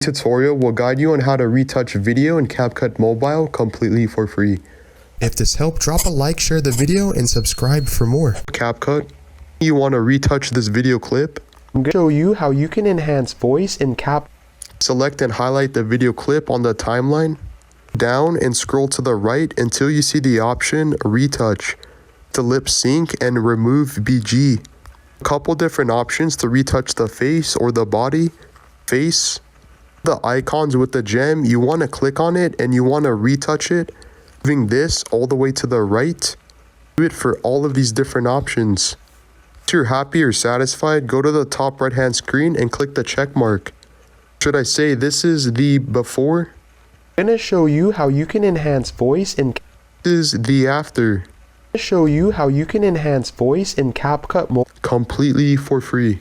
Tutorial will guide you on how to retouch video in Capcut Mobile completely for free. If this helped, drop a like, share the video, and subscribe for more. Capcut, you want to retouch this video clip? I'm going to show you how you can enhance voice in Capcut. Select and highlight the video clip on the timeline. Down and scroll to the right until you see the option Retouch to lip sync and remove BG. A couple different options to retouch the face or the body. Face, the icons with the gem, you want to click on it and you want to retouch it, moving this all the way to the right. Do it for all of these different options. If you're happy or satisfied, go to the top right hand screen and click the check mark. Should I say this is the before? I'm going to show you how you can enhance voice in This is the after. show you how you can enhance voice in Capcut Completely for free.